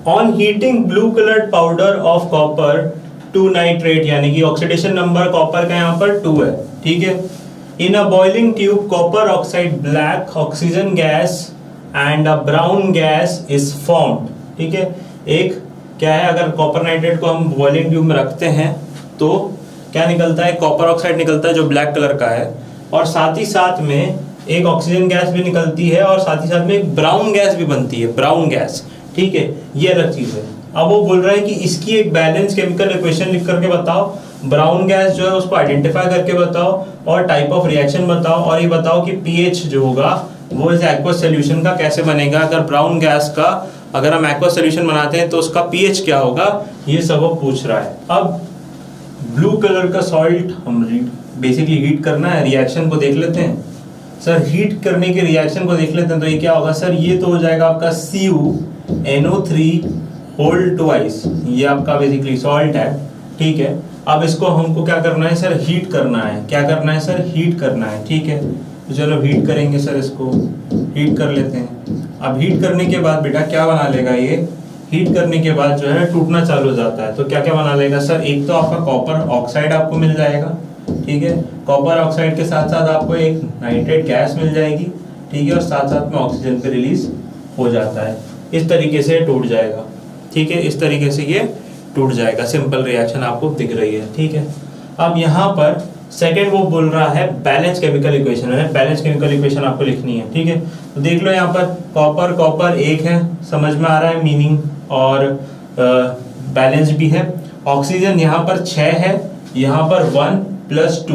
On heating blue coloured powder of copper two nitrate, यानी कि oxidation number copper का यहाँ पर 2 है, ठीक है। In a boiling tube copper oxide black oxygen gas and a brown gas is formed, ठीक है। एक क्या है, अगर कॉपर नाइट्रेट को हम बॉइलिंग ट्यूब में रखते हैं तो क्या निकलता है, कॉपर ऑक्साइड निकलता है जो ब्लैक कलर का है, और साथ ही साथ में एक ऑक्सीजन गैस भी निकलती है, और साथ ही साथ में एक ब्राउन गैस भी बनती है, ब्राउन गैस, ठीक है। ये अलग चीज है। अब वो बोल रहा है कि इसकी एक बैलेंस केमिकल इक्वेशन लिख करके बताओ, ब्राउन गैस जो है उसको आइडेंटिफाई करके बताओ, और टाइप ऑफ रिएक्शन बताओ, और ये बताओ कि पीएच जो होगा वो इस एक्वस सॉल्यूशन का कैसे बनेगा। अगर ब्राउन गैस का अगर हम एक्वस सॉल्यूशन बनाते हैं तो उसका पीएच क्या होगा, ये सब वो पूछ रहा है। अब ब्लू कलर का सॉल्ट हम बेसिकली हीट करना है, रिएक्शन को देख लेते हैं सर। हीट करने के रिएक्शन को देख लेते हैं तो ये क्या होगा सर, ये तो हो जाएगा आपका CuNO3 होल ट्वाइस, ये आपका बेसिकली सॉल्ट है, ठीक है। अब इसको हमको क्या करना है सर, हीट करना है। क्या करना है सर, हीट करना है, ठीक है। तो चलो हीट करेंगे सर, इसको हीट कर लेते हैं। अब हीट करने के बाद बेटा क्या बना लेगा, ये हीट करने के बाद जो है टूटना चालू हो जाता है। तो क्या क्या बना लेगा सर, एक तो आपका कॉपर ऑक्साइड आपको मिल जाएगा, ठीक है। कॉपर ऑक्साइड के साथ साथ आपको एक नाइट्रेट गैस मिल जाएगी, ठीक है, और साथ साथ में ऑक्सीजन पे रिलीज हो जाता है। इस तरीके से टूट जाएगा, ठीक है, इस तरीके से ये टूट जाएगा। सिंपल रिएक्शन आपको दिख रही है, ठीक है। अब यहाँ पर सेकेंड वो बोल रहा है बैलेंस केमिकल इक्वेशन है, बैलेंस केमिकल इक्वेशन आपको लिखनी है, ठीक है। तो देख लो यहाँ पर कॉपर कॉपर एक है, समझ में आ रहा है मीनिंग, और बैलेंस भी है। ऑक्सीजन यहाँ पर 6 है, यहाँ पर 1 +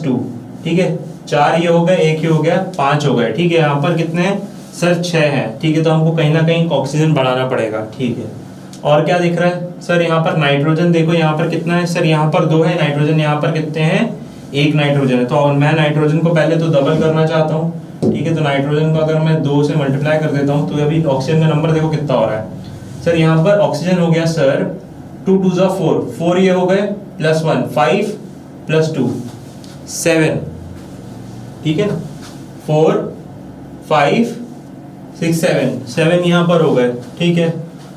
2, ठीक है। 4 ये हो गए, 1 ये हो गया, 5 हो गए, ठीक है। यहाँ पर कितने हैं सर, 6 हैं, ठीक है। तो हमको कहीं ना कहीं ऑक्सीजन बढ़ाना पड़ेगा, ठीक है। और क्या दिख रहा है सर, यहाँ पर नाइट्रोजन देखो, यहाँ पर कितना है सर, यहाँ पर 2 है, नाइट्रोजन यहाँ पर कितने हैं, 1 नाइट्रोजन है। तो मैं नाइट्रोजन को पहले तो डबल करना चाहता हूँ, ठीक है। तो नाइट्रोजन को अगर मैं 2 से मल्टीप्लाई कर देता हूँ तो अभी ऑक्सीजन का नंबर देखो कितना हो रहा है सर। यहाँ पर ऑक्सीजन हो गया सर 2 × 2 = 4 ये हो गए, +1 5 + 2 7, ठीक है ना। 4 5 6 7 यहाँ पर हो गए, ठीक है।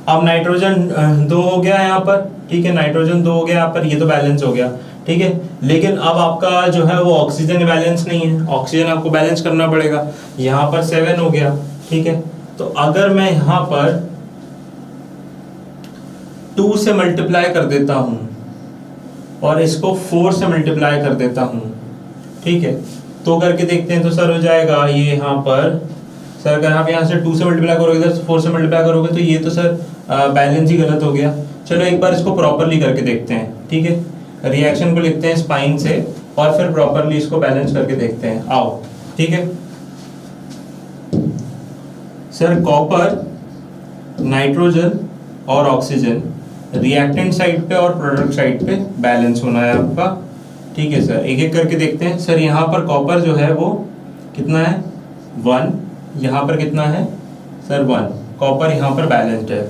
अब नाइट्रोजन 2 हो गया यहाँ पर, ठीक है। नाइट्रोजन 2 हो गया यहाँ पर, ये तो बैलेंस हो गया, ठीक है। लेकिन अब आपका जो है वो ऑक्सीजन बैलेंस नहीं है, ऑक्सीजन आपको बैलेंस करना पड़ेगा। यहाँ पर 7 हो गया, ठीक है। तो अगर मैं यहाँ पर 2 से मल्टीप्लाई कर देता हूँ और इसको 4 से मल्टीप्लाई कर देता हूँ, ठीक है, तो करके देखते हैं तो सर हो जाएगा ये यहाँ पर सर, अगर आप यहाँ से 2 से मल्टीप्लाई करोगे इधर 4 से मल्टीप्लाई करोगे तो ये तो सर बैलेंस ही गलत हो गया। चलो एक बार इसको प्रॉपरली करके देखते हैं, ठीक है। रिएक्शन को लिखते हैं स्पाइन से और फिर प्रॉपरली इसको बैलेंस करके देखते हैं, आओ, ठीक है। सर कॉपर, नाइट्रोजन और ऑक्सीजन रिएक्टेंट साइड पे और प्रोडक्ट साइड पे बैलेंस होना है आपका, ठीक है सर। एक एक करके देखते हैं सर। यहाँ पर कॉपर जो है वो कितना है 1, यहाँ पर कितना है सर 1, कॉपर यहाँ पर बैलेंस्ड है।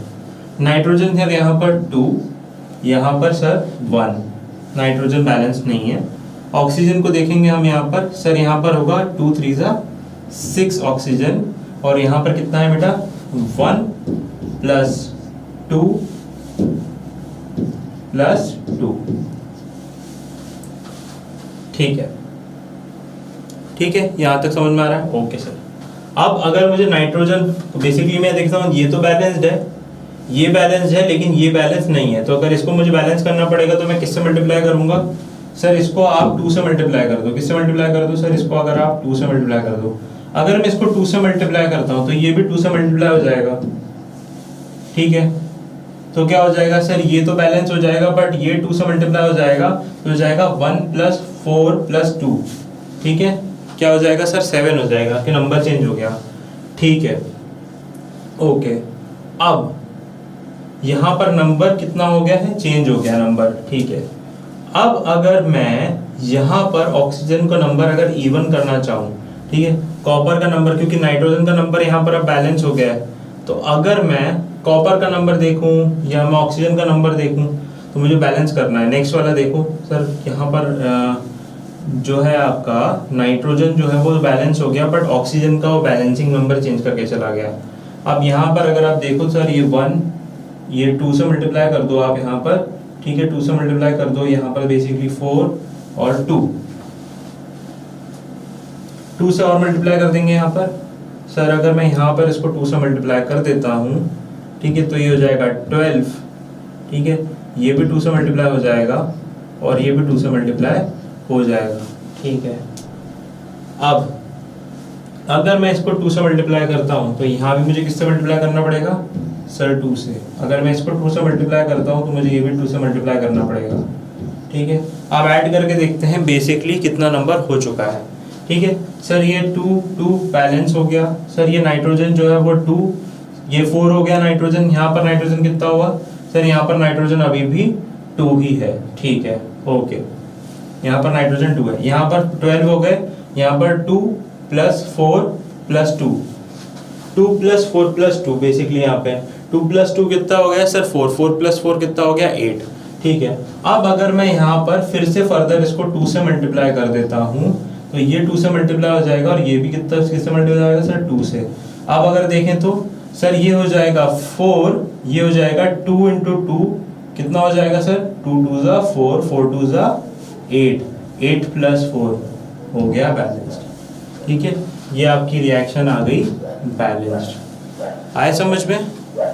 नाइट्रोजन सर यहाँ पर 2, यहाँ पर सर 1, नाइट्रोजन बैलेंस नहीं है। ऑक्सीजन को देखेंगे हम यहाँ पर सर, यहाँ पर होगा 2 × 3 = 6 ऑक्सीजन, और यहाँ पर कितना है बेटा 1 + 2 + 2, ठीक है, ठीक है। यहाँ तक समझ में आ रहा है, ओके सर। अब अगर मुझे नाइट्रोजन, बेसिकली मैं देखता हूँ ये तो बैलेंस्ड है, ये बैलेंस्ड है, लेकिन ये बैलेंस नहीं है। तो अगर इसको मुझे बैलेंस करना पड़ेगा तो मैं किससे मल्टीप्लाई करूंगा सर, इसको आप 2 से मल्टीप्लाई कर दो। किससे मल्टीप्लाई कर दो सर, इसको अगर आप 2 से मल्टीप्लाई कर दो। अगर मैं इसको 2 से मल्टीप्लाई करता हूँ तो ये भी 2 से मल्टीप्लाई हो जाएगा, ठीक है। तो क्या हो जाएगा सर, ये तो बैलेंस हो जाएगा, बट ये 2 से मल्टीप्लाई हो जाएगा तो हो जाएगा 1 + 4 + 2, ठीक है। क्या हो जाएगा सर 7 हो जाएगा, कि नंबर चेंज हो गया, ठीक है, ओके। अब यहाँ पर नंबर कितना हो गया है, चेंज हो गया नंबर, ठीक है। अब अगर मैं यहाँ पर ऑक्सीजन का नंबर अगर इवन करना चाहूँ, ठीक है, कॉपर का नंबर, क्योंकि नाइट्रोजन का नंबर यहाँ पर अब बैलेंस हो गया है, तो अगर मैं कॉपर का नंबर देखूँ या मैं ऑक्सीजन का नंबर देखूँ तो मुझे बैलेंस करना है। नेक्स्ट वाला देखो सर, यहाँ पर जो है आपका नाइट्रोजन जो है वो बैलेंस हो गया, बट ऑक्सीजन का वो बैलेंसिंग नंबर चेंज करके चला गया। अब यहाँ पर अगर आप देखो सर ये 1, ये 2 से मल्टीप्लाई कर दो आप यहाँ पर, ठीक है, 2 से मल्टीप्लाई कर दो यहाँ पर बेसिकली 4 और 2 से और मल्टीप्लाई कर देंगे यहाँ पर। सर अगर मैं यहाँ पर इसको 2 से मल्टीप्लाई कर देता हूँ, ठीक है, तो ये हो जाएगा 12, ठीक है, ये भी 2 से मल्टीप्लाई हो जाएगा और ये भी 2 से मल्टीप्लाई हो जाएगा, ठीक है। अब अगर मैं इसको 2 से मल्टीप्लाई करता हूँ तो यहाँ भी मुझे किससे मल्टीप्लाई करना पड़ेगा सर 2 से। अगर मैं इसको 2 से मल्टीप्लाई करता हूँ तो मुझे ये भी 2 से मल्टीप्लाई करना पड़ेगा, ठीक है। अब ऐड करके देखते हैं बेसिकली कितना नंबर हो चुका है, ठीक है। सर ये 2 बैलेंस हो गया। सर ये नाइट्रोजन जो है वो 2, ये 4 हो गया नाइट्रोजन। यहाँ पर नाइट्रोजन कितना हुआ सर, यहाँ पर नाइट्रोजन अभी भी 2 ही है, ठीक है, ओके। यहाँ पर नाइट्रोजन 2 है, यहाँ पर 12 हो गए, यहाँ पर 2 + 4 + 2, 2 + 4 + 2 बेसिकली यहाँ पे 2 + 2 कितना हो गया सर 4, 4 + 4 कितना हो गया 8, ठीक है। अब अगर मैं यहाँ पर फिर से फर्दर इसको 2 से मल्टीप्लाई कर देता हूँ तो ये 2 से मल्टीप्लाई हो जाएगा और ये भी कितना किससे मल्टीप्लाई हो जाएगा सर 2 से। अब अगर देखें तो सर ये हो जाएगा 4, ये हो जाएगा 2 × 2 कितना हो जाएगा सर 2 × 2 = 4, 4 × 2 = 8, 8 + 4 हो गया बैलेंस्ड, ठीक है। ये आपकी रिएक्शन आ गई बैलेंस्ड। आए समझ में,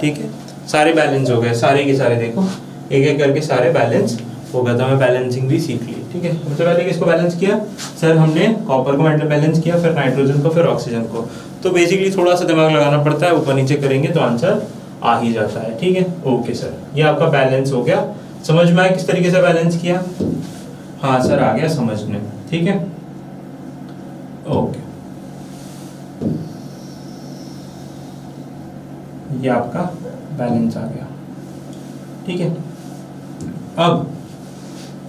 ठीक है, सारे बैलेंस हो गए, सारे के सारे देखो एक एक करके सारे बैलेंस हो गया। तो हमें बैलेंसिंग भी सीख ली, ठीक है। सबसे पहले किसको बैलेंस किया सर, हमने कॉपर को बैलेंस किया, फिर नाइट्रोजन को, फिर ऑक्सीजन को। तो बेसिकली थोड़ा सा दिमाग लगाना पड़ता है, ऊपर नीचे करेंगे तो आंसर आ ही जाता है, ठीक है। ओके सर, ये आपका बैलेंस हो गया। समझ में आया किस तरीके से बैलेंस किया? हाँ सर आ गया समझ में, ठीक है, ओके। ये आपका बैलेंस आ गया, ठीक है।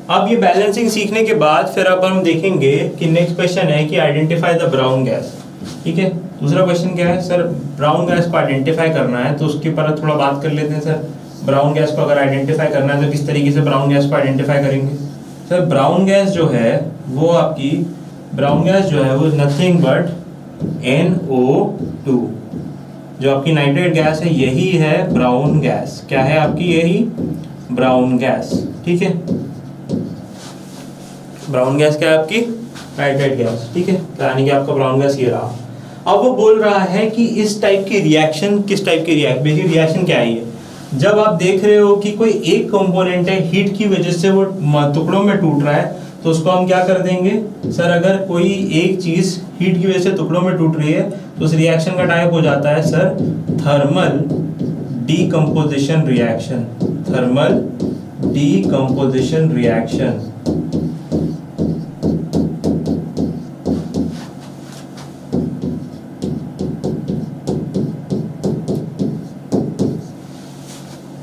अब ये बैलेंसिंग सीखने के बाद फिर अब हम देखेंगे कि नेक्स्ट क्वेश्चन है कि आइडेंटिफाई द ब्राउन गैस, ठीक है। दूसरा क्वेश्चन क्या है सर, ब्राउन गैस को आइडेंटिफाई करना है, तो उसके ऊपर थोड़ा बात कर लेते हैं सर। ब्राउन गैस को अगर आइडेंटिफाई करना है तो किस तरीके से ब्राउन गैस को आइडेंटिफाई करेंगे सर? ब्राउन गैस जो है वो आपकी ब्राउन गैस जो है वो नथिंग बट NO2, जो आपकी नाइट्रेट गैस है यही है ब्राउन गैस। क्या है आपकी? यही ब्राउन गैस, ठीक है। ब्राउन गैस क्या है आपकी? नाइट्रेट गैस, ठीक है। यानी कि आपका ब्राउन गैस ये रहा। अब वो बोल रहा है कि इस टाइप की रिएक्शन, किस टाइप की बेसिक रिएक्शन क्या है ये? जब आप देख रहे हो कि कोई एक कंपोनेंट है हीट की वजह से वो टुकड़ों में टूट रहा है, तो उसको हम क्या कर देंगे सर? अगर कोई एक चीज हीट की वजह से टुकड़ों में टूट रही है तो उस रिएक्शन का टाइप हो जाता है sir thermal decomposition reaction. Thermal decomposition reaction,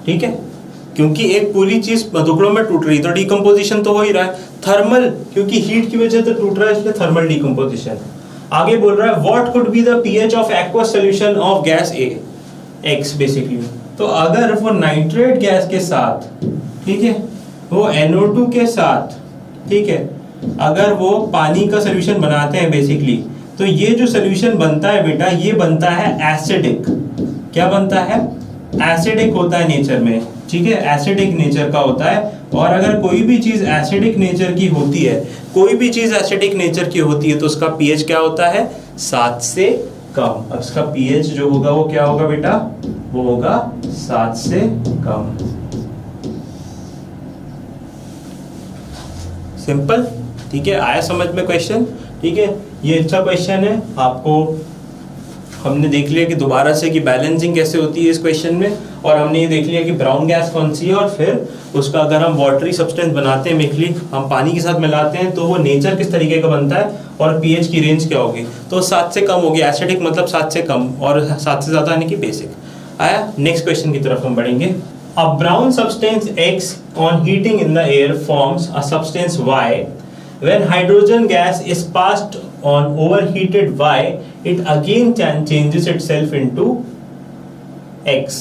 ठीक है। क्योंकि एक पूरी चीज टुकड़ों में टूट रही तो डीकंपोजिशन तो हो ही रहा है। थर्मल, क्योंकि हीट की वजह से टूट रहा है इसलिए थर्मल डीकंपोजिशन। आगे बोल रहा है what could be the pH of aqueous solution of gas A x basically. तो अगर वो नाइट्रेट गैस के साथ, ठीक है, वो NO2 के साथ, ठीक है, अगर वो पानी का सॉल्यूशन बनाते हैं बेसिकली, तो ये जो सॉल्यूशन बनता है बेटा ये बनता है एसिडिक। क्या बनता है? एसिडिक होता है नेचर में, ठीक है, एसिडिक नेचर का होता है। और अगर कोई भी चीज एसिडिक नेचर की होती है, कोई भी चीज एसिडिक नेचर की होती है तो उसका पीएच क्या होता है? 7 से कम। अब इसका पीएच जो होगा वो क्या होगा बेटा? वो होगा 7 से कम। सिंपल, ठीक है। आया समझ में क्वेश्चन? ठीक है, ये अच्छा क्वेश्चन है। आपको हमने देख लिया कि दोबारा से कि बैलेंसिंग कैसे होती है इस क्वेश्चन में, और हमने ये देख लिया कि ब्राउन गैस कौन सी है, और फिर उसका अगर हम वाटरी सब्सटेंस बनाते हैं, मेनली हम पानी के साथ मिलाते हैं, तो वो नेचर किस तरीके का बनता है और पीएच की रेंज क्या होगी। तो 7 से कम होगी, एसिडिक मतलब 7 से कम, और 7 से ज्यादा यानी कि बेसिक। आया, नेक्स्ट क्वेश्चन की तरफ हम बढ़ेंगे। A brown substance X on heating in the air forms a substance Y. When hydrogen gas is passed on overheated Y, it again changes itself into X.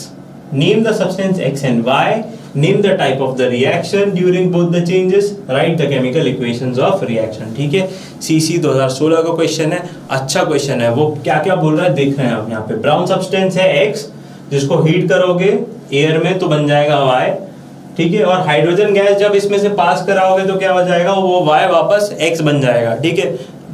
Name the substance X and Y. Name the type of the reaction during both the changes. Write the chemical equations of reaction. ठीक है, CC 2016 का question है, अच्छा question है। वो क्या क्या बोल रहा है देख रहे हैं आप यहाँ पे। ब्राउन सब्सटेंस है X, जिसको हीट करोगे एयर में तो बन जाएगा Y, ठीक है। और हाइड्रोजन गैस जब इसमें से पास कराओगे तो क्या हो जाएगा, वो Y वापस X बन जाएगा, ठीक है।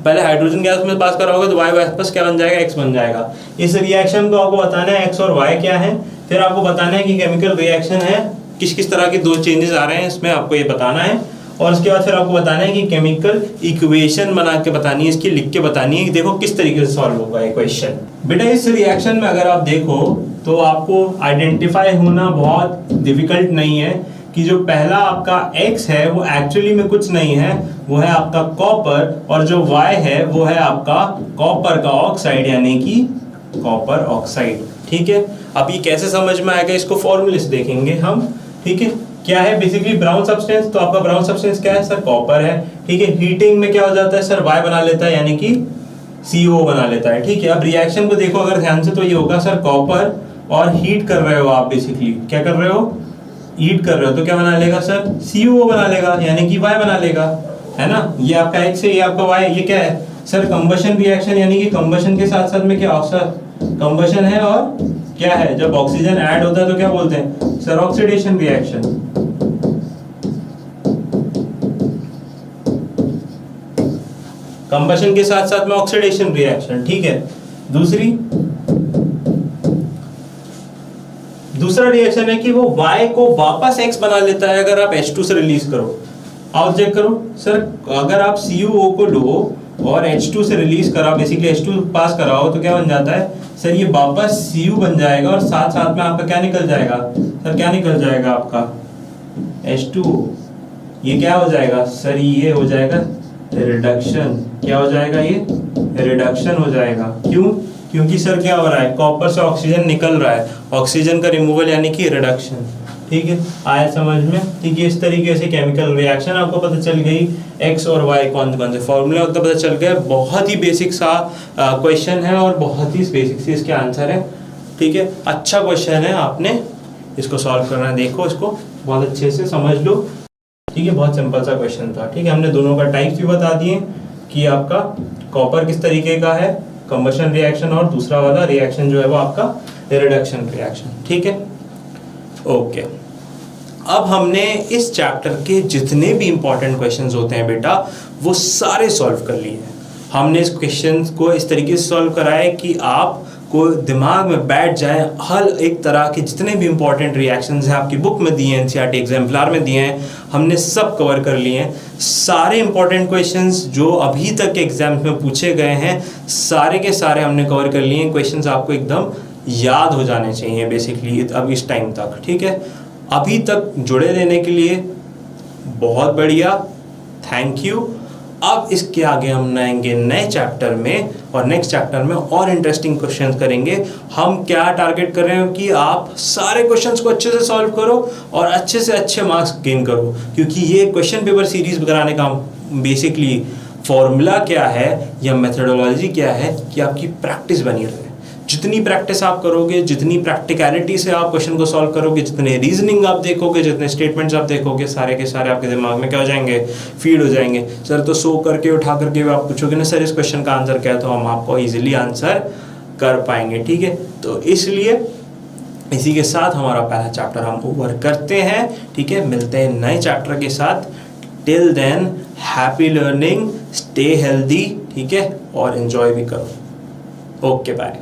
पहले हाइड्रोजन गैस में पास कराओगे तो Y वापस क्या बन जाएगा, X बन जाएगा। इस रिएक्शन को आपको बताना है X और Y क्या है, फिर आपको बताना है कि केमिकल रिएक्शन है, किस किस तरह के दो चेंजेस आ रहे हैं इसमें आपको ये बताना है। और उसके बाद फिर आपको बताना है कि केमिकल इक्वेशन बना के बतानी है, इसकी लिख के बतानी है कि देखो किस तरीके से सॉल्व होगा ये क्वेश्चन। बेटा इस रिएक्शन में अगर आप देखो तो आपको आइडेंटिफाई होना बहुत डिफिकल्ट नहीं है कि जो पहला आपका X है वो एक्चुअली में कुछ नहीं है, वो है आपका कॉपर, और जो Y है वो है आपका कॉपर का ऑक्साइड यानी कि कॉपर ऑक्साइड, ठीक है। अब ये कैसे समझ में आएगा, इसको फॉर्मूले से देखेंगे हम, ठीक है। क्या है बेसिकली ब्राउन सब्सटेंस, तो आपका ब्राउन सब्सटेंस क्या है सर, कॉपर है, ठीक है। हीटिंग में क्या हो जाता है सर, Y बना लेता है यानी कि CO बना लेता है, ठीक है। अब रिएक्शन को देखो अगर ध्यान से तो ये होगा सर कॉपर, और हीट कर रहे हो आप, बेसिकली क्या कर रहे हो, हीट कर रहे हो, तो क्या बना लेगा सर, CO बना लेगा यानी कि Y बना लेगा, है ना। ये आपका X है, ये आपका Y है, ये क्या है सर, कंबशन रिएक्शन, यानी कि कंबशन के साथ साथ में क्या सर, कंबशन है और क्या है, जब ऑक्सीजन ऐड होता है तो क्या बोलते हैं सर, ऑक्सीडेशन रिएक्शन। कंबशन के साथ साथ में ऑक्सीडेशन रिएक्शन, ठीक है। दूसरा रिएक्शन है कि वो Y को वापस X बना लेता है अगर आप H2 से रिलीज करो। आओ चेक करो सर, अगर आप CuO को लो और H2 से रिलीज कराओ, बेसिकली H2 पास कराओ, तो क्या बन जाता है सर, ये वापस Cu बन जाएगा, और साथ साथ में आपका क्या निकल जाएगा सर, क्या निकल जाएगा आपका H2O। ये क्या हो जाएगा सर, ये हो जाएगा रिडक्शन। क्या हो जाएगा, ये रिडक्शन हो जाएगा। क्यों, क्योंकि सर क्या हो रहा है, कॉपर से ऑक्सीजन निकल रहा है, ऑक्सीजन का रिमूवल यानी कि रिडक्शन, ठीक है। आया समझ में, ठीक है। इस तरीके से केमिकल रिएक्शन आपको पता चल गई, X और Y कौन कौन से फॉर्मूला होता पता चल गया। बहुत ही बेसिक सा क्वेश्चन है और बहुत ही बेसिक से इसके आंसर है, ठीक है। अच्छा क्वेश्चन है, आपने इसको सॉल्व करना है, देखो इसको बहुत अच्छे से समझ लो, ठीक है। बहुत सिंपल सा क्वेश्चन था, ठीक है। हमने दोनों का टाइप्स भी बता दिए कि आपका कॉपर किस तरीके का है, कंबशन रिएक्शन, और दूसरा वाला रिएक्शन जो है वो आपका रिडक्शन रिएक्शन, ठीक है। ओके, अब हमने इस चैप्टर के जितने भी इंपॉर्टेंट क्वेश्चंस होते हैं बेटा वो सारे सॉल्व कर लिए हैं। हमने इस क्वेश्चंस को इस तरीके से सॉल्व करा है कि आप को दिमाग में बैठ जाए, हर एक तरह के जितने भी इंपॉर्टेंट रिएक्शंस हैं आपकी बुक में दिए हैं, एनसीईआरटी एग्जाम्पलर में दिए हैं, हमने सब कवर कर लिए हैं। सारे इंपॉर्टेंट क्वेश्चंस जो अभी तक के एग्जाम्स में पूछे गए हैं सारे के सारे हमने कवर कर लिए हैं। क्वेश्चंस आपको एकदम याद हो जाने चाहिए बेसिकली अब इस टाइम तक, ठीक है। अभी तक जुड़े रहने के लिए बहुत बढ़िया, थैंक यू। अब इसके आगे हम आएंगे नए चैप्टर में, और नेक्स्ट चैप्टर में और इंटरेस्टिंग क्वेश्चंस करेंगे। हम क्या टारगेट कर रहे हैं कि आप सारे क्वेश्चंस को अच्छे से सॉल्व करो और अच्छे से अच्छे मार्क्स गेन करो, क्योंकि ये क्वेश्चन पेपर सीरीज बनाने का बेसिकली फॉर्मूला क्या है या मेथडोलॉजी क्या है कि आपकी प्रैक्टिस बनी रहे। जितनी प्रैक्टिस आप करोगे, जितनी प्रैक्टिकलिटी से आप क्वेश्चन को सॉल्व करोगे, जितने रीजनिंग आप देखोगे, जितने स्टेटमेंट्स आप देखोगे, सारे के सारे आपके दिमाग में क्या हो जाएंगे, फीड हो जाएंगे। सर तो सो करके उठा करके आप पूछोगे ना सर इस क्वेश्चन का आंसर क्या है, तो हम आपको इजीली आंसर कर पाएंगे, ठीक है। तो इसलिए इसी के साथ हमारा पहला चैप्टर हम ओवर करते हैं, ठीक है। मिलते हैं नए चैप्टर के साथ। Till then happy learning, stay healthy, ठीक है, और एंजॉय भी करो। Okay bye.